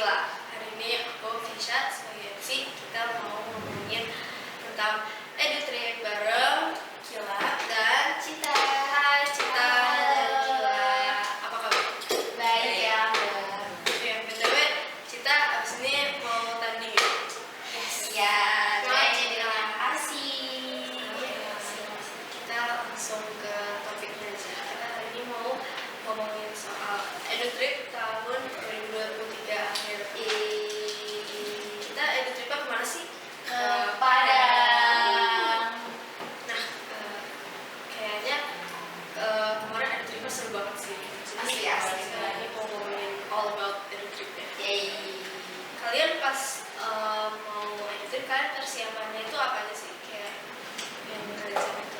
Kila. Hari ini aku Kisha sebagai MC. Kita mau ngomongin tentang EduTrip bareng Kila dan Cita. Hai Cita dan Kila. Apa kabar? Baik ya. Ya, BTW Cita abis ini mau tanding ya? Yes ya. Kayaknya terima kasih. Kita langsung ke topiknya aja. Kita hari ini mau ngomongin soal EduTrip tahun 2023 akhir. Kita EduTripnya kemana sih? Ke Padang. Nah, kayaknya kemarin EduTripnya seru banget sih. Asli. Kita ini mau ngomongin all about EduTrip ya. Yay. Kalian pas mau EduTrip, kalian persiapannya itu apa aja sih? Kayak yang kalian siapin itu?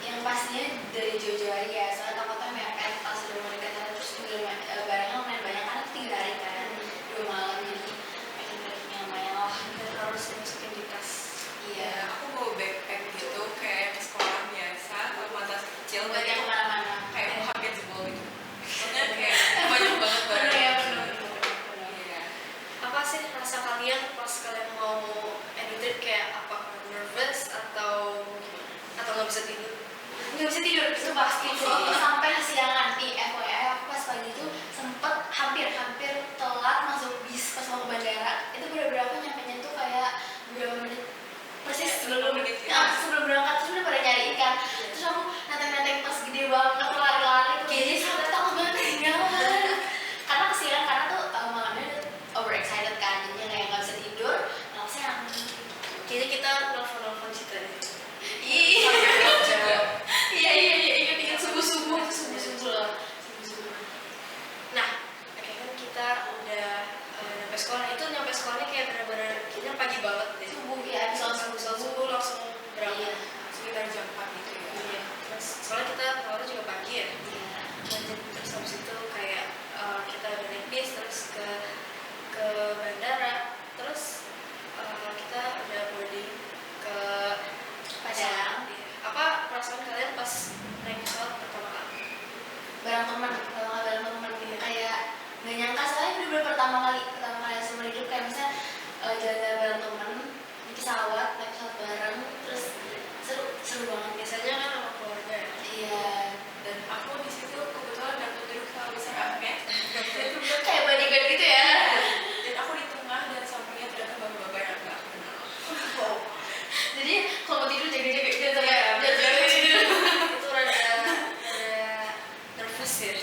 Yang pastinya dari jauh-jauh hari ya. Soalnya takutnya mepet pas udah mau dekat terus juga barangnya lumayan banyak kan 3 hari kan. 2 malam jadi packing-packingnya lumayan lah. Dan harus masukin di tas. Iya. Aku bawa backpack gitu kayak ke sekolah biasa, bawa tas kecil Buat yang kemana-mana. kayak mau hampir jebol gitu. Soalnya kayak banyak banget Bener ya, barang. bener. Iya. Apa sih rasa kalian pas kalian mau EduTrip, kayak apa? Nervous atau gimana? Atau nggak bisa tidur? Nggak bisa tidur, sumpah tidur sampai kesiangan. Nih FYI aku pas pagi itu sempet hampir telat masuk bis pas mau ke bandara. Itu bener-bener aku nyampenya tuh kayak beberapa menit persis sebelum berangkat terus udah pada nyariin kan. Terus aku nenteng tas gede banget lari-lari kayaknya sampai takut banget ketinggalan. Karena kesiangan, karena tuh tahun malamnya udah overexcited kan, jadinya kayak nggak bisa tidur, nggak kesiangan. Kayaknya kita nelfon Cita deh. Iya, ingat subuh-subuh lah. Nah, kayak kan kita udah nyampe sekolah. Itu nyampe sekolahnya kayak bener-bener kayaknya pagi banget deh. Subuh ya, habis sholat Subuh langsung berangkat. Iya. Sekitar jam 4 gitu ya. Iya. Terus soalnya kita keluar juga pagi ya. Iya. Dan terus habis itu kayak kita udah naik bis terus ke bandara. Terus kita udah boarding ke Padang. Iya. Apa perasaan kalian pas naik pesawat pertama kali? Bareng teman, kalau nggak bareng teman gitu kayak nggak nyangka, soalnya bener-bener pertama kali seumur hidup kayak misalnya jalan-jalan bareng teman di pesawat, naik pesawat bareng, terus seru banget. Biasanya kan sama keluarga ya. Iya. Dan aku di situ kebetulan dapat duduk sama besar Ahmed. Kayak bodyguard gitu ya. Dan aku di tengah dan sampingnya ternyata bapak-bapak yang nggak aku kenal. Jadi kalau mau tidur jaga-jaga jangan sampai tidur. Itu rada nervous ya.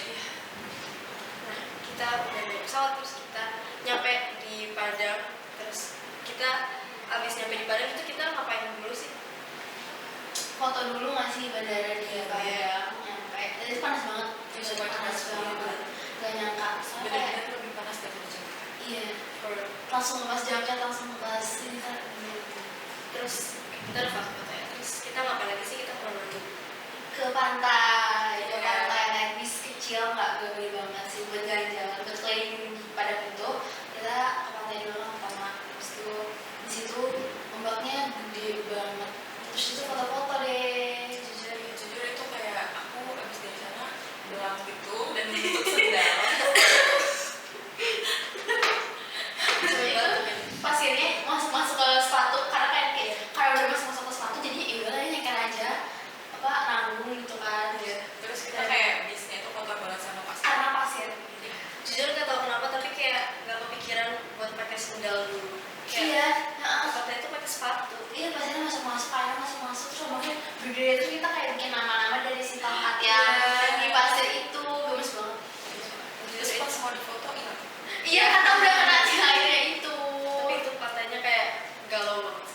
Nah, kita udah naik pesawat terus kita nyampe di Padang. Terus kita abis nyampe di Padang itu kita ngapain dulu sih? Foto dulu nggak sih bandara di Padang, nyampe. Dan itu panas banget. Panas banget. Gak nyangka. Soalnya kayak Benar-benar lebih panas dari Jakarta. iya. Langsung lepas jaket, langsung lepas ini kan. Terus kita udah foto ya. Terus kita ngapain lagi sih? Kita kemana lagi? Ke pantai naik bis kecil, nggak gede banget sih buat jalan-jalan, buat keliling Padang itu. Kita ke pantai dulu pertama, terus itu di situ ombaknya gede banget. Terus itu foto-foto deh. Jujur itu kayak aku abis dari sana belang gitu dan menutup sendal. Pasirnya masuk ke sepatu, karena udah masuk ke sepatu jadi ya udah nyeker aja apa nanggung gitu kan. Terus kita kayak bisnya itu kotor banget sama pasir. Karena pasir. Jujur nggak tahu kenapa tapi kayak nggak kepikiran buat pakai sendal dulu. Iya. Katanya itu pakai sepatu. Iya, pasirnya masuk airnya masuk terus ombaknya gede, terus kita kayak bikin nama-nama dari si tongkat yang di pasir itu, gemes banget. Terus pas mau difoto hilang. Iya, karena udah kena si airnya itu. Tapi itu katanya kayak galau banget.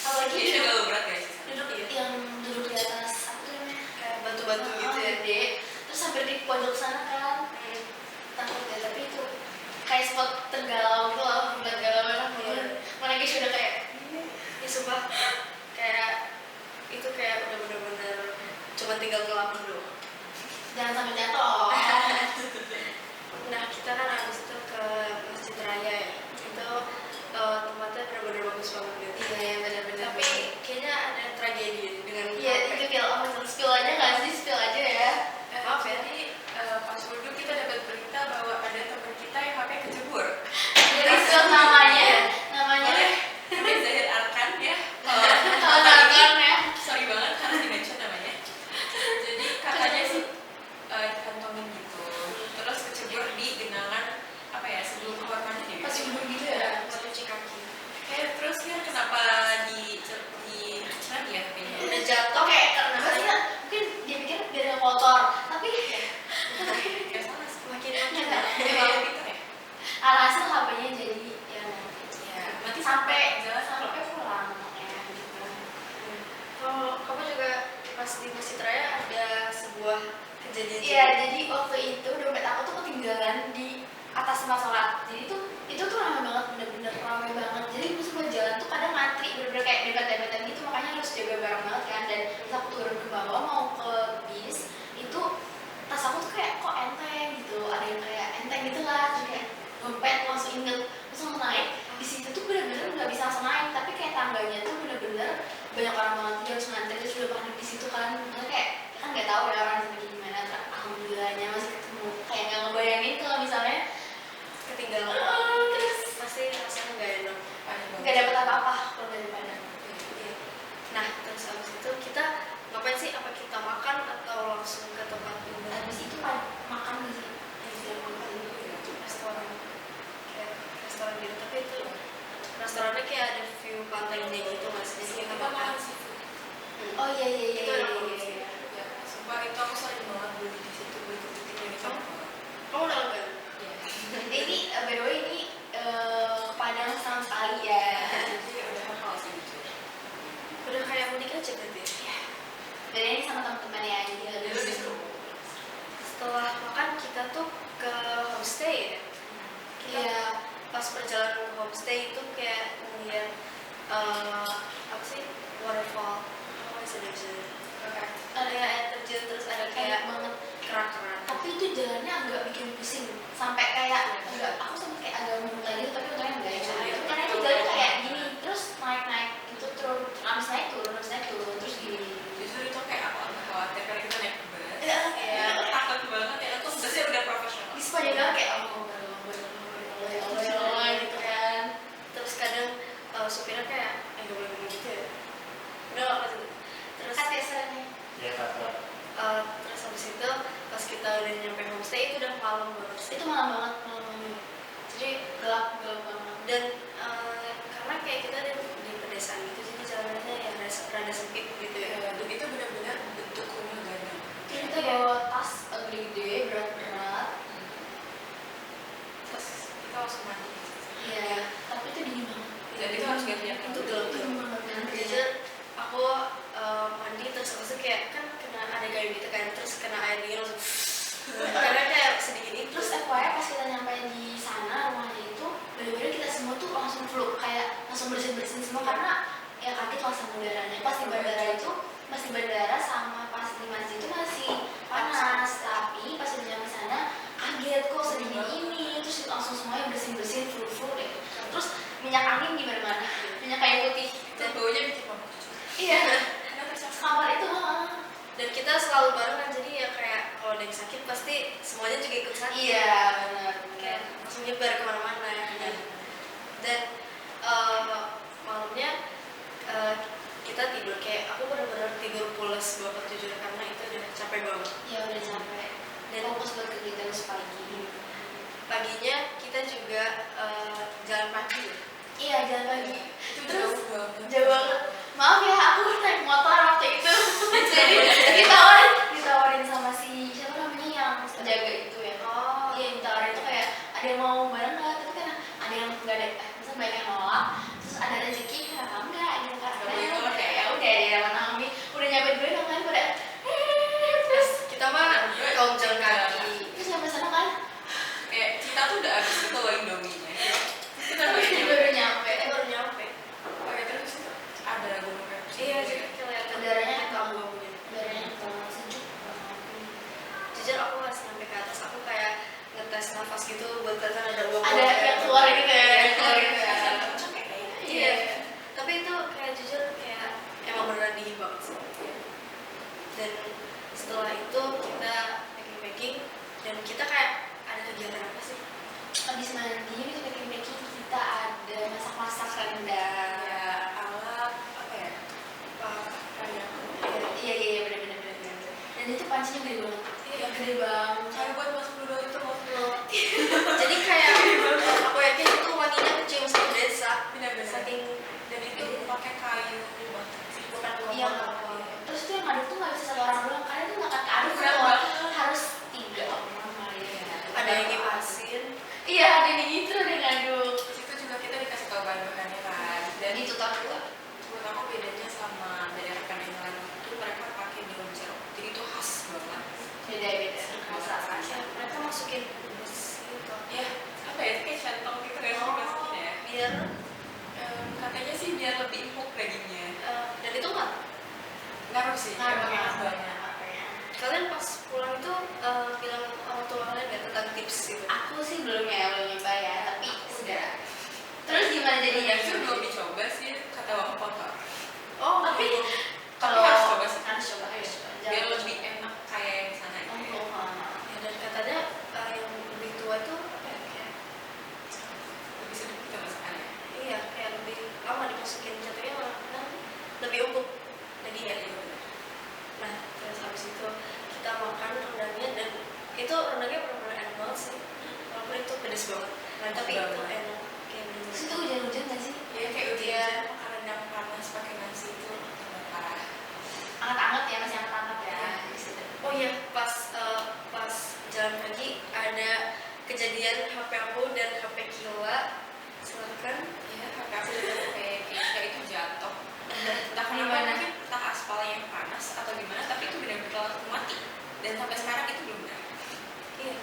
Apalagi Ini juga lo berat guys. duduk di atas apa tuh namanya? Kayak batu-batu gitu ya. Gede. Terus sampai di pojok sana kan. Takut ya, tapi itu kayak spot tergalau gitu loh, buat galau banget. Mana guys udah kayak Ini sumpah kayak itu kayak udah bener-bener cuma tinggal ngelamun doang. jangan sampai jatuh. Nah, kita kan habis itu ke Masjid Raya ya. Itu tempatnya bener-bener bagus banget gitu. Iya, benar-benar. Tapi kayaknya ada tragedi dengan Iya, itu spill aja nggak sih? Spill aja ya. maaf ya. Jadi pas duduk kita dapat berita bahwa ada teman kita yang HP kejebur. tempat sholat. Jadi itu tuh ramai banget, bener-bener ramai banget. Jadi terus buat jalan tuh kadang ngantri bener-bener kayak debat-debatan gitu, makanya harus jaga barang banget kan. Dan pas aku turun ke bawah mau ke bis itu tas aku tuh kayak kok enteng gitu, ada yang kayak enteng gitu lah, terus kayak dompet langsung inget, terus langsung naik. Di situ tuh bener-bener nggak bisa langsung naik, tapi kayak tangganya tuh bener-bener banyak orang banget, dia harus ngantri, terus udah panik di situ kan. Makanya kayak kan nggak tahu ya orang sini gimana. Alhamdulillahnya masih ketemu, kayak nggak ngebayangin kalau misalnya ketinggalan. terus Pasti rasanya nggak enak. nggak dapet apa-apa kalau daripada. Iya. Nah, terus habis itu kita ngapain sih? Apa kita makan atau langsung ke tempat hiburan? Habis itu kan makan di sini. Restoran, kayak restoran gitu. Tapi itu restorannya kayak ada view pantainya gitu mas. Jadi kita makan. Oh iya iya iya. Itu enak iya, banget iya, sih. iya. Ya, sumpah itu aku sering banget beli di situ, beli kepiting yang itu. Kamu udah kan? Ini by the way ini Padang sama sekali ya. Jadi udah hafal sih gitu. Udah kayak mudik aja berarti. Ya. Dan ini sama teman-teman ya, jadi Jadi lebih lebih seru. seru. Setelah makan kita tuh ke homestay ya. Kita Iya. pas perjalanan ke homestay itu kayak ngeliat apa sih, waterfall, apa sih ada air terjun, terus ada kayak banget. keran-keran. Tapi itu jalannya agak bikin pusing, sampai kayak agak aku sampai kayak agak muntah gitu, tapi untungnya enggak ya. Karena itu jalan kayak gini, terus naik itu turun, abis naik turun, terus gini. Justru itu kayak aku agak khawatir karena kita naik bus. Iya. Aku takut banget ya, aku busnya udah profesional. Di sepanjang jalan kayak Allah gitu kan. Terus kadang supirnya kayak nggak boleh ngomong gitu ya. Udah nggak apa-apa. Terus Hati asalnya. Ya kakak. terus habis itu pas kita udah nyampe homestay itu udah malam banget sih. Itu malam banget. Jadi gelap banget. Dan karena kayak kita di pedesaan gitu, jadi jalannya ya rada sempit gitu ya. Ya, dan itu benar-benar bentuk rumah gadang. Terus kita bawa tas gede-gede, berat-berat. Terus kita langsung mandi. Iya. Tapi itu dingin banget. Dan itu harus gantian. Itu gelap. Dingin banget. Jujur aku mandi terus habis itu kayak kan kena ada gayung gitu kan, terus kena air dingin langsung karena kayak sedikit itu. Terus FYI pas kita nyampe di sana rumahnya itu, bener-bener kita semua tuh langsung flu, kayak langsung bersin semua karena ya kaget langsung udaranya. Pas di bandara sama pas di masjid itu masih panas, tapi pas udah nyampe sana kaget kok sedingin ini, terus langsung semuanya bersin flu deh. Terus minyak angin di mana-mana, minyak kayu putih. Dan baunya bikin mabuk. Iya. Kamar itu Dan kita selalu barengan, jadi ya kayak kalau ada yang sakit pasti semuanya juga ikut sakit. iya benar. Kayak langsung nyebar kemana-mana. Dan malamnya kita tidur kayak aku benar-benar tidur pulas banget jujur karena itu udah capek banget. Ya udah capek. Dan Fokus buat kegiatan pagi. paginya kita juga jalan pagi ya. Iya jalan pagi. Itu Terus jauh banget. jauh banget. Maaf ya, aku naik motor waktu itu. Jadi ditawarin sama si siapa namanya yang penjaga itu ya. Oh, Iya ditawarin itu kayak ada yang mau bareng nggak? Tapi kan ada yang nggak ada, misalnya banyak yang nolak. Terus ada rezeki, enggak gitu kan. Nggak boleh nolak ya? Ya udah ya mana kami udah nyampe dulu dong kan pada. terus kita mah kaum jalan kaki. Terus sampai sana kan Kayak kita tuh udah habis itu loh Indominya. Terus kita baru nyampe. Baru nyampe. Oke, terus itu ada gunung Merapi. Iya, jadi kelihatan Udaranya kamu bangunin. Udaranya terlalu sejuk. Jujur aku pas nyampe ke atas aku kayak ngetes nafas gitu buat kelihatan ada uap. Ada yang keluar gitu ya, yang keluar gitu ya. Rasanya kenceng kayak gitu. Iya. Tapi itu kayak jujur kayak emang beneran dingin banget sih. Dan setelah itu kita packing dan kita kayak ada kegiatan apa sih? Habis mandi, habis packing kita ada masak-masak rendang. Ya, alat apa ya? Kayak Iya benar. Dan itu pancinya gede banget. Iya gede banget. kayak buat masuk dulu itu loh. Jadi kayak aku yakin itu wanginya kecium satu desa. Benar-benar. Saking Dan itu pakai kayu banget sih. bukan Iya. kompor. Terus tuh yang ngaduk tuh nggak bisa satu orang doang, karena itu nggak aduk Berat doang. banget. Harus 3 orang kali ya. Ada yang ngipasin. Iya ada yang gitu, ada yang ngaduk. Terus itu juga kita dikasih tahu bahan-bahannya kan. Dan Itu tahun 2. menurut aku bedanya sama dari rekan yang lain itu mereka pakai daun jeruk. Jadi itu khas banget. Beda. Rasa-rasanya. sih. Ngaruh Emang enak banget banget. HP-nya. Kalian pas pulang itu bilang orang tua kalian nggak tentang tips gitu? Aku sih belum nyoba ya, tapi udah. Terus gimana jadinya? Itu belum dicoba sih kata orang papa. Oh, Tapi Tapi harus coba sih. harus coba. Biar lebih enak kayak yang di sana gitu. ya, dan katanya yang lebih tua itu apa ya, kayak Lebih sedikit kita masakannya. iya kayak lebih lama dimasukin jatuhnya malah kan lebih empuk dagingnya. Nah terus habis itu kita makan rendangnya dan itu rendangnya benar-benar enak banget sih, walaupun itu pedes banget. Nah, tapi itu enak kayak gitu. Terus itu hujan-hujan nggak sih? Ya kayak ujian makan rendang panas pakai nasi itu tambah parah. Anget-anget ya, masih anget-anget ya. Di situ. Oh iya, pas jalan pagi ada kejadian HP aku dan HP Kila. Silakan. Ya HP aku udah kayak Keisha itu jatuh. Entah kenapa Gimana? mungkin entah aspal yang panas atau gimana, tapi itu benar-benar langsung mati. Dan sampai sekarang itu belum benar. Iya.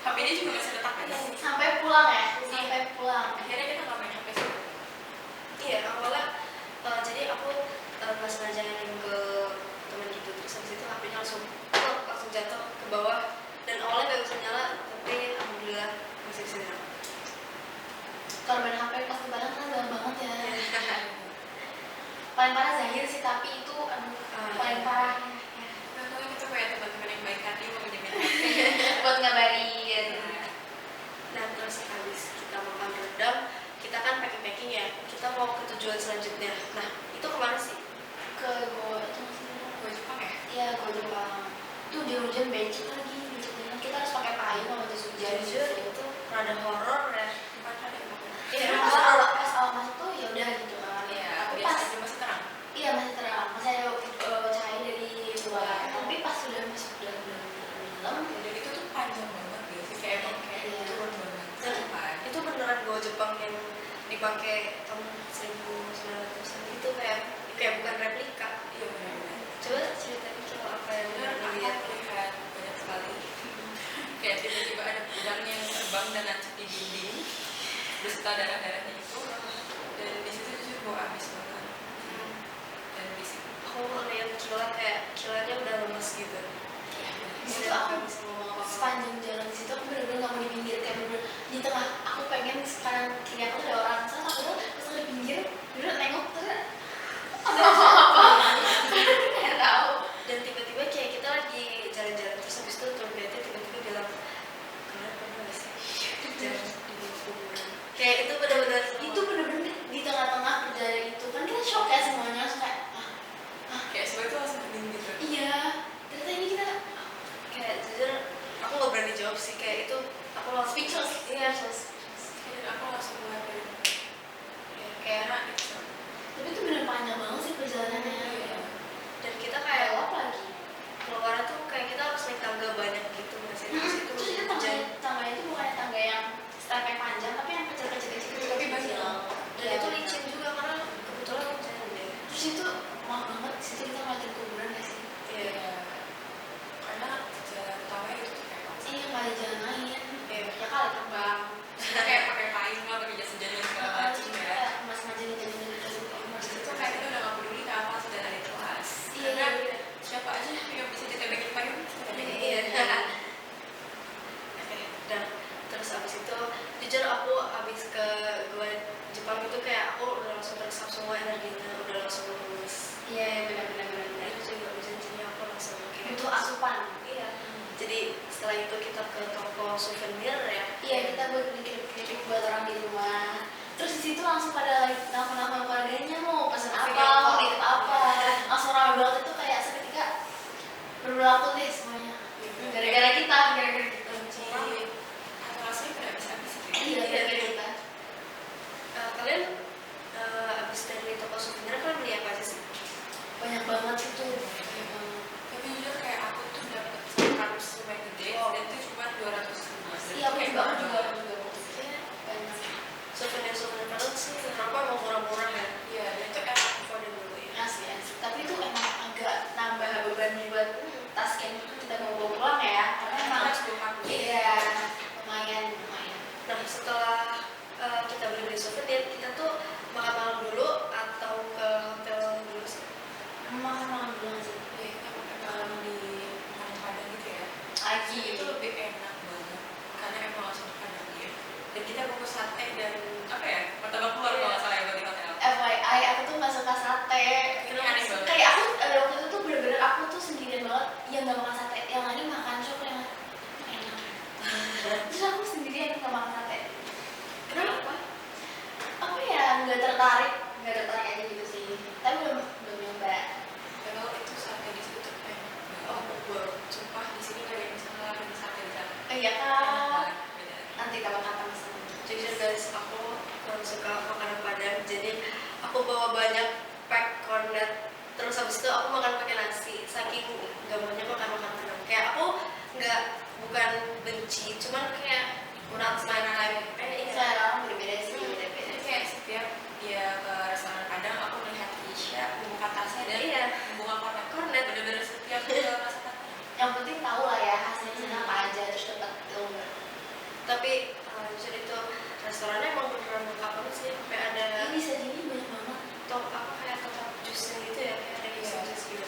HP-nya juga masih retak aja. Sampai pulang ya, sampai pulang. Akhirnya kita nggak main HP sih. Iya, awalnya jadi aku pas ngajarin ke teman gitu, terus habis itu HP-nya langsung jatuh ke bawah dan awalnya nggak bisa nyala, tapi alhamdulillah masih bisa nyala. Kalau main HP pas lebaran kan gampang banget ya. Iya. Paling parah Zahir sih, tapi itu paling parah ya. Pokoknya kita kayak teman-teman yang baik hati mau minjemin HP. Buat ngabarin. Nah terus habis kita makan rendang, kita kan packing ya, kita mau ke tujuan selanjutnya. Nah itu kemana sih? Ke Goa itu masih Gue Jepang ya? iya, Goa Jepang. Itu hujan-hujan becek lagi, becek banget. Kita harus pakai payung kalau jas hujan. Jujur itu rada horor ya. Bukan ada yang mau. Iya, Pas awal masuk tuh ya udah gitu kan. Iya, Tapi biasa pas aja masih terang. iya masih terang, masih ada cahaya dari luar. Tapi pas sudah masuk dalam, Dan itu tuh panjang banget gitu sih, kayak emang kayak Iya. turun banget. Dan Sampai. itu beneran Go Jepang yang dipakai tahun 1900-an itu kayak bukan replika. Iya benar-benar. Coba ceritain coba apa yang Benar, benar aku lihat. melihat banyak sekali. Kayak tiba-tiba ada pedang yang terbang dan nancep di dinding beserta darah-darahnya itu. Dan di situ jujur gue abis banget. Dan di situ Aku ngeliat kilanya udah lemes gitu. di situ aku sepanjang jalan di situ aku bener-bener nggak mau di pinggir, kayak bener-bener di tengah. Aku pengen sekarang kiri aku ada orang, terus aku tuh pas di pinggir bener nengok terus ada apa-apa nggak tahu. Dan tiba-tiba kayak kita lagi jalan-jalan terus habis itu tour guide tiba-tiba bilang, kalian pernah nggak sih jalan di kuburan? Kayak itu benar-benar Itu bener-bener di tengah-tengah perjalanan itu kan kita shock ya semuanya, terus kayak kayak semua itu langsung hening gitu. iya ternyata ini kita kayak jujur aku nggak berani jawab sih, kayak itu aku langsung speechless. Iya, speechless. Dan aku langsung mulai Ya, kayak enak gitu. Tapi itu bener panjang banget sih perjalanannya. Iya. dan kita Kayak kayak apa lagi? keluarnya tuh kayak kita harus naik tangga banyak gitu masih terus itu Terus itu hujan. tangganya itu bukan tangga yang stepnya panjang, tapi yang kecil-kecil Tapi banyak. Dan itu licin juga karena kebetulan hujan deh. Terus itu mahal banget, di situ kita ngeliatin kuburan gak sih? Iya. Karena jalan utamanya itu tuh kayak Iya, nggak ada jalan lain. Iya. Ya kali terbang. kita kayak pakai payung lah, pakai jas hujan dan segala macam ya. Kayak mas ngajarin jalan gitu. Itu kayak kita udah nggak peduli ke apa sudah ada di kelas. Iya, Karena iya. siapa aja yang bisa ditebekin payung, kita tebekin. Iya. Oke, dan terus abis itu jujur aku abis ke gua Jepang itu kayak aku udah langsung teresap semua energinya, udah langsung lulus. Iya, benar-benar. Nah itu juga hujan jadi aku langsung kayak Butuh asupan. Iya. Jadi setelah itu kita ke toko souvenir ya. Iya, kita buat bikin keripik buat orang di rumah. Terus di situ langsung pada lagi nama-nama keluarganya mau pesan apa, mau nitip apa. Langsung rame banget itu kayak seketika berlaku deh semuanya. Gara-gara kita. Jadi atau rasanya pada habis-habis gitu ya. Iya, gara-gara kita. Kalian abis dari toko souvenir kalian beli apa aja sih? Banyak banget itu. Tapi jujur kayak aku tuh dapet kardus lumayan gede dan itu cuma 200 ribu. Iya, aku juga. Iya. Banyak. Souvenir padahal sih kenapa mau murah-murah ya? Iya, dan itu enak. Affordable ya. Asli. Tapi itu emang agak nambah beban buat tas yang kita mau bawa pulang ya. Karena emang Harus bawa kardus. iya, lumayan. Nah setelah kita beli souvenir, kita tuh makan malam dulu atau ke hotel dulu sih? Makan malam dulu sih. Ya sate dan apa ya, martabak telur kalau nggak salah ya buat di hotel. FYI aku tuh nggak suka sate. Ini aneh banget. Kayak aku waktu itu tuh bener-bener aku tuh sendirian banget yang nggak makan sate, yang lain makan sop yang enak. Terus aku sendirian nggak makan sate. Kenapa? Apa ya, nggak tertarik aja gitu sih. Tapi belum nyoba. Kalau itu sate di situ tuh enak. Oh, gue sumpah di sini nggak ada yang bisa ngalahin sate di sana. Iya Enak kan. banget, beda. Nanti kalau kata Mas. Jujur guys, aku kurang suka makanan Padang, jadi aku bawa banyak pack cornet. Terus habis itu aku makan pakai nasi, saking gak maunya makan Padang. Kayak aku bukan benci, cuman kayak not my type. Selera orang berbeda sih, Jadi beda-beda. kayak setiap dia ke restoran Padang, aku melihat Isya membuka tasnya dan Iya. membuka kornet. Bener-bener setiap ke masakan. Yang penting tahu lah ya hasilnya sini apa aja, terus dapat ilmu. Tapi jujur itu restorannya emang beneran lengkap banget sih, sampai ada Ini sajinya banyak banget. kayak top jusnya gitu ya, kayak ada Iya. jus gitu.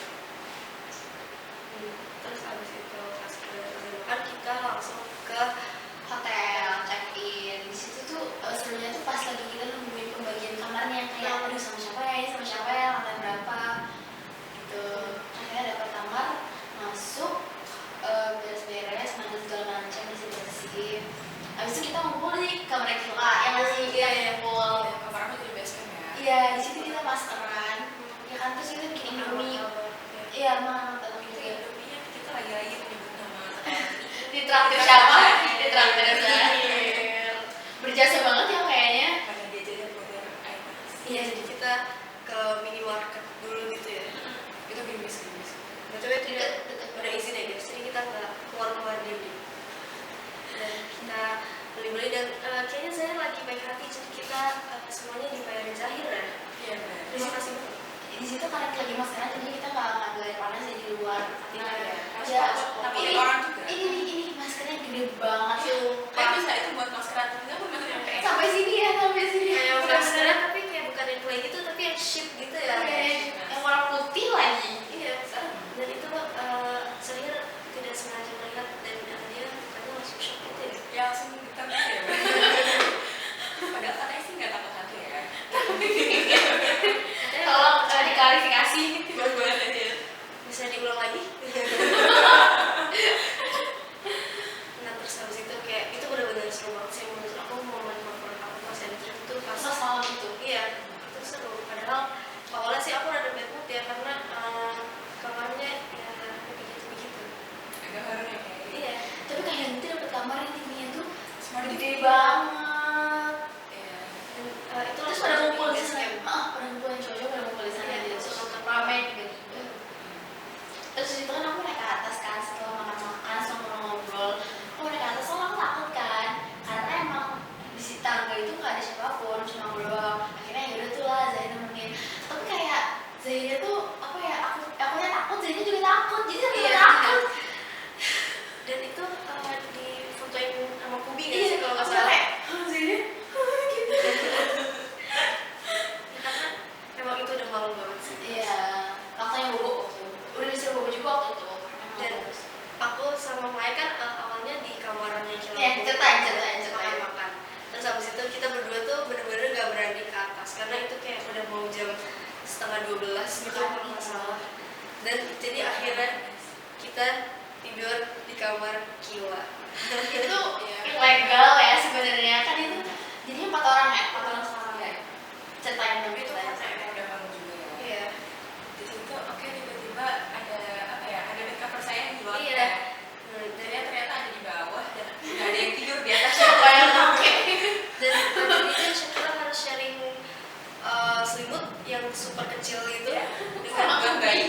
Terus abis itu pas makan kita langsung ke Hotel, check-in. Di situ tuh serunya tuh pas lagi kita nungguin pembagian kamarnya yang kayak aduh sama siapa ya, lantai berapa gitu. Akhirnya dapat kamar, masuk, beres-beres, mandi segala macam, bersih-bersih. Abis itu kita ngumpul di kamar Kila yang masih kita ngumpul. Kamar aku jadi best friend ya. Iya, di situ kita maskeran. Ya kan, terus kita bikin Indomie. Iya, makan gitu ya. Indominya kita lagi-lagi menyebut nama Ditraktir siapa? Ditraktir saya. Berjasa banget ya kayaknya. karena dia jadi model air panas. Iya, jadi kita ke minimarket dulu gitu ya. Itu gerimis. Betul ya, tidak ada izin ya guys, jadi kita nggak keluar dulu. Dan kita beli-beli dan kayaknya saya lagi baik hati, jadi kita semuanya dibayarin Zahir ya. Iya benar. Terima kasih banget. Di situ karena lagi maskeran, jadi kita nggak ngadu air panas ya di luar. Nah, ya. Ya, Tapi ini orang juga. ini maskernya gede banget tuh. Tapi bisa itu buat maskeran enggak pun masih sampai. Sampai sini ya, sampai sini. Kayak Udah masker tapi kayak bukan yang play gitu, tapi yang ship gitu ya. yang warna putih lagi. Iya, dan itu Zahir tidak sengaja melihat dan dia bukannya langsung shock gitu ya. Ya langsung kita ya. Padahal katanya sih nggak takut hantu ya. Tolong diklarifikasi. Buat-buat aja. Bisa diulang lagi. Nah terus habis itu kayak itu benar-benar seru banget sih menurut aku, momen favorit aku pas ada trip itu pas Pas malam itu. iya itu seru. Padahal awalnya sih aku rada bad mood ya karena kamarnya ya begitu. Agak baru ya kayak. Iya. Tapi kayak nanti dapat kamar yang tingginya tuh Smart gede banget. Iya. Dan itu Terus pada ngumpul di sana. Pada ngumpul yang cowok pada ngumpul di sana. Iya, Terus terus nonton ramai tiba-tiba. Terus itu kan aku naik ke atas kan setelah makan-makan sama ngobrol. Aku naik ke atas soalnya aku takut kan. Karena emang di si tangga itu nggak ada siapapun, cuma aku doang. Akhirnya yaudah tuh lah Zain nemenin. Tapi kayak Zainnya tuh apa ya? Aku takut, Zainnya juga takut. Jadi aku Iya. takut. dan itu di fotoin sama Kubi nggak Iya, sih kalau nggak aku salah. kayak, Zainnya gitu. Karena emang itu udah malam banget sih. Iya, rasanya bobo waktu itu. Udah disuruh bobo juga waktu itu. Dan aku sama Maya kan awalnya di kamarnya Kila. Ya, ceritain. makan. Terus habis itu kita berdua tuh bener-bener gak berani ke atas karena itu kayak udah mau jam 11:30 gitu kalau nggak salah. Dan jadi akhirnya kita tidur di kamar Kila. Itu ilegal ya sebenarnya kan itu. Jadi 4 orang ya, 4 orang sekarang ya. Ceritain dong Tapi itu itu. karena emang udah malam juga ya. Iya. Di situ oke tiba-tiba ada apa ya? Ada bed cover saya yang di luar. Iya. Ya. Dan Ternyata ada di bawah dan nggak ada yang tidur di atas. Siapa yang pakai? dan tadi kan Syakira harus sharing selimut yang super kecil itu Iya. dengan Buat bayi,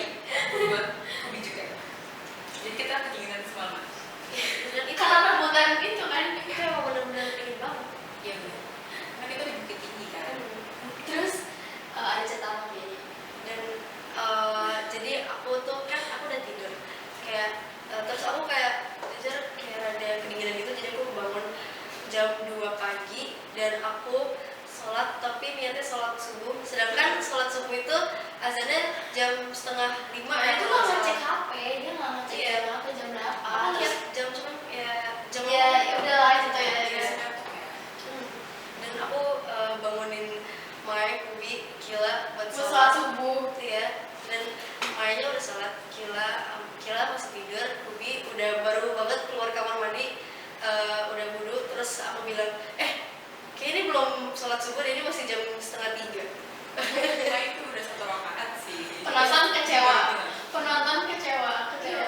buat Kubi juga. Jadi kita kedinginan semalam. dan itu Karena rebutan itu kan. itu emang bener-bener dingin banget. Iya benar. Kan itu di bukit tinggi kan. Terus ada cerita apa dia? Dan jadi aku tuh kan aku udah tidur kayak terus aku kayak jujur kayak rada kedinginan gitu, jadi aku bangun jam 2 pagi dan aku sholat, tapi niatnya sholat subuh, sedangkan sholat subuh itu azannya jam 4:30 ya. Itu kalau nggak nggak ngecek salah. HP, dia nggak ngecek Iya. jam apa jam berapa. Aku lihat jam cuman ya jam Ya udah lah gitu ya. Iya, sedap tuh ya. kayak ini belum sholat subuh, ini masih jam 2:30. Nah, itu udah 1 rakaat sih. Penonton kecewa. Iya. Penonton kecewa. Iya.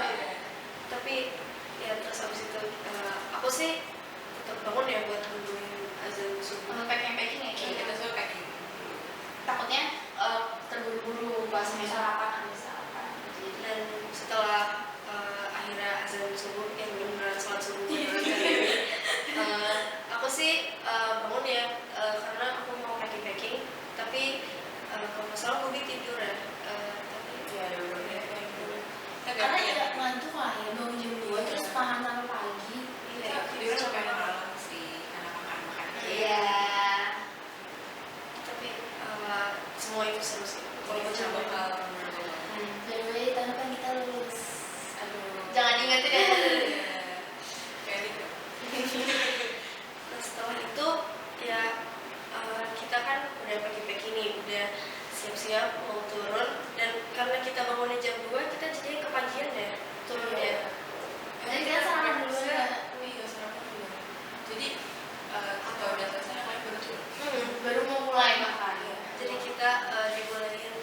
Tapi ya terus abis itu aku sih tetap bangun ya buat nungguin azan subuh. Sama packing ya Iya, kayaknya. kita suka packing. Takutnya terburu-buru pas mau sarapan habis sarapan. Dan setelah akhirnya azan subuh yang benar-benar sholat subuh aku sih bangun ya karena aku mau packing tapi kalau nggak salah Budi tidur ya tapi Iya, ada beberapa yang kayak gitu. Kita Karena gantian. ya ngantuk lah ya bangun jam 2 terus tahan sampai pagi. iya Kita tidur sampai malam sih, karena makan-makan. Iya. tapi semua itu seru sih Walaupun walaupun cuma capek. bakal berbeda. By the way, tahun depan kita lulus. Aduh. Jangan diingetin ya. Iya. Kayak gitu. Nah setelah itu ya kita kan udah pagi-pagi nih, udah siap-siap mau turun dan karena kita bangunnya jam 2 kita jadi kepagian ya turunnya. Jadi kita sarapan dulu ya. Iya, sarapan dulu. Jadi kita udah selesai kalian baru turun. Baru mau mulai makan. Jadi kita dibolehin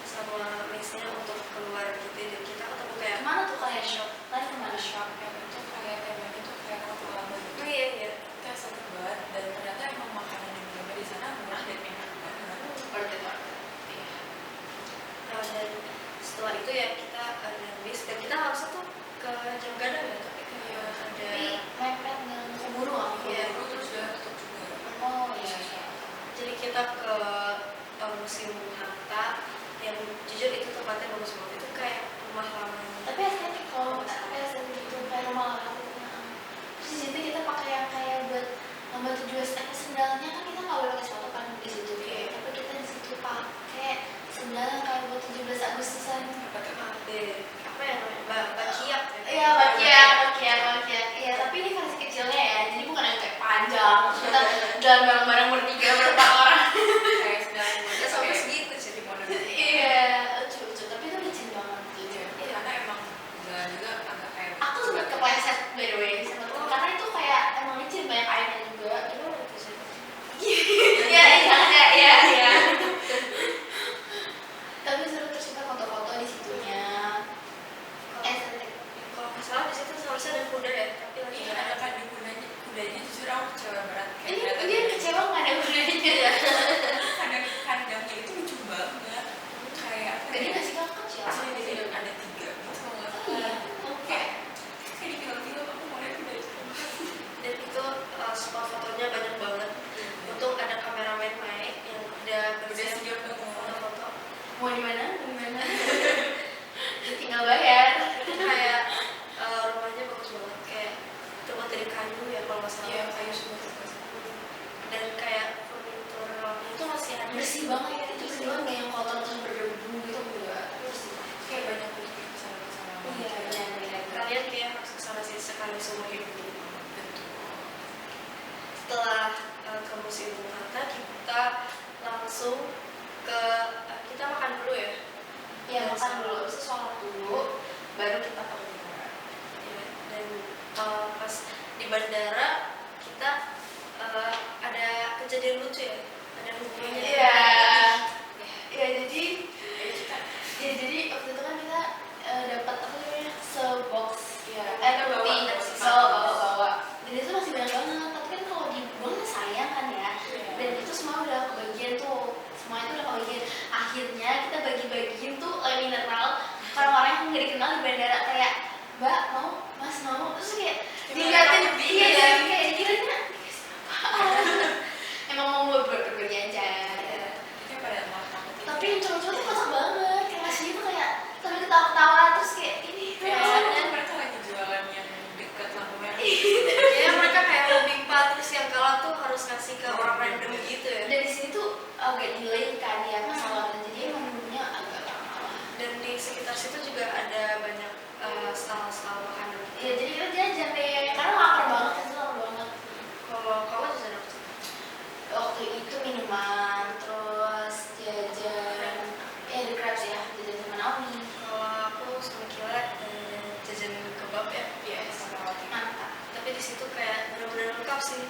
sama mesnya untuk keluar gitu dan kita ketemu kayak Kemana tuh kalian shop? Kalian kemana shop? Yang itu kayak temanya tuh kayak roti lama gitu. iya Kita sempet banget dan ternyata emang makanan yang dijaga di sana murah dan enak banget. Worth it, worth it. Iya. dan setelah itu ya kita bis dan kita harusnya tuh ke jam gadang ya tapi kayak ada Tapi mepet nggak keburu aku. Iya. Baru terus udah tutup juga. Oh iya. jadi kita ke museum Hatta yang jujur itu tempatnya bagus banget, itu kayak rumah lama. Tapi estetik kalau estetik itu kayak rumah orang. Terus di situ kita pakai yang kayak buat membantu juga sendalnya kan kita nggak boleh pakai sepatu kan di situ. Iya. Tapi kita di situ pakai sendal yang kayak buat 17 Agustusan. Apa tuh? Apa ya namanya bakiak ya? Iya, bakiak. Iya, tapi ini versi kecilnya ya. Jadi bukan yang kayak panjang. Terus kita jalan bareng-bareng bertiga, berempat orang. Kayak sendal yang Ya sampai segitu sih. jadi model gitu. Iya, lucu-lucu. Tapi itu licin banget. Iya, karena emang jalan juga agak kayak Aku sempat kepleset by the way, karena itu kayak emang licin banyak airnya juga. Gimana itu sih? Iya. Tapi seru terus kita foto-foto di situnya. Estetik. Kalau nggak salah di situ seharusnya ada kuda ya, tapi lagi Iya, nggak ada ada. kan di kudanya jujur aku kecewa berat. Kayak Ini ternyata dia kecewa nggak ada gunanya ya. kandangnya itu lucu banget. Kayak apa Gede ya? nggak sih kan kecil? Asli di film ada 3 gitu kalau nggak Oh iya. salah. Oke. Kayak di film-film aku mau lihat kuda itu. Dan itu spot fotonya banyak banget. Untung ada kameramen Mike yang udah bersiap siap banget. foto-foto. Mau di mana? Tinggal bayar. Kayak rumahnya bagus banget, kayak terbuat dari kayu ya kalau nggak salah. Iya, kayu semua. Dan kayak furnitur itu masih ada. Bersih banget ya. Itu bersih banget nggak yang kotor terus berdebu gitu enggak. Bersih. Kayak banyak kuda kesana-kesana. Iya, benar. Kalian kayak harus kesana sih sekali seumur hidup ini. Betul. Setelah ke museum Bung Hatta kita langsung ke kita makan dulu ya. Iya, makan dulu, habis itu sholat dulu, baru kita ke bandara. Ya, dan pas di bandara kita ada kejadian lucu ya, ada hubungannya. Iya, jadi waktu itu kan kita dapat apa namanya sebox Iya, air kita bawa putih, dari sini. bawa. Dan itu masih banyak banget, tapi kan kalau dibuang kan sayang kan ya. Iya. Dan itu semua udah kebagian tuh, semua itu udah kebagian. Akhirnya kita bagi-bagiin tuh air mineral ke orang-orang yang nggak dikenal di bandara kayak Mbak mau, Mas mau, terus kayak diliatin, iya ya, kayak dikiranya emang mau buat berbagi aja. Kita pada mau takut. Tapi yang cowok-cowok tuh kocak banget, kayak ngasihnya tuh kayak sambil ketawa-ketawa terus kayak ini. Biasanya mereka lagi jualan yang dekat lampu merah. Ya mereka kayak mau pipa terus yang kalah tuh harus ngasih ke orang random gitu ya. Dan di sini tuh agak delay kan ya masalah, jadi emang menunya agak lama. Dan di sekitar situ juga ada banyak stall-stall makanan. Ya jadi kita jajan deh, karena lapar banget, itu lapar banget. Kalau kamu jajan apa sih? Waktu itu minuman, terus jajan, ya di Crabs ya, jajan sama Naomi. Kalau aku sama Kila jajan kebab ya. Iya, sama roti. Mantap. Tapi di situ kayak benar-benar lengkap sih.